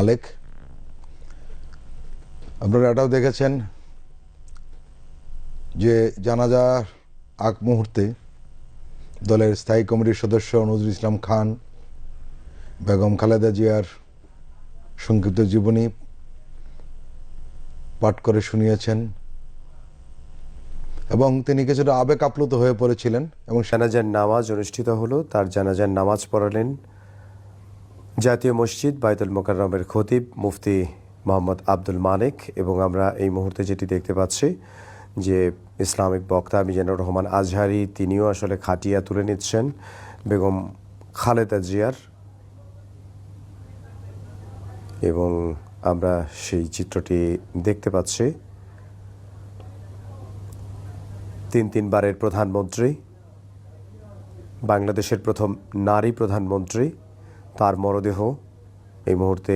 মালেক। আপনারা এটাও দেখেছেন যে জানাজার আগ মুহূর্তে দলের স্থায়ী কমিটির সদস্য নজরুল ইসলাম খান বেগম খালেদা জিয়ার সংক্ষিপ্ত জীবনী পাঠ করে শুনিয়েছেন এবং তিনি কিছুটা আবেগ আপ্লুত হয়ে পড়েছিলেন এবং জানাজার নামাজ অনুষ্ঠিত হলো। তার জানাজার নামাজ পড়ালেন জাতীয় মসজিদ বায়তুল মোকাররমের খতিব মুফতি মোহাম্মদ আব্দুল মালেক। এবং আমরা এই মুহূর্তে যেটি দেখতে পাচ্ছি যে ইসলামিক বক্তা মিজানুর রহমান আজহারি তিনিও আসলে খাটিয়া তুলে নিচ্ছেন বেগম খালেদা জিয়ার, এবং আমরা সেই চিত্রটি দেখতে পাচ্ছি। তিনবারের প্রধানমন্ত্রী, বাংলাদেশের প্রথম নারী প্রধানমন্ত্রী, তার মরদেহ এই মুহূর্তে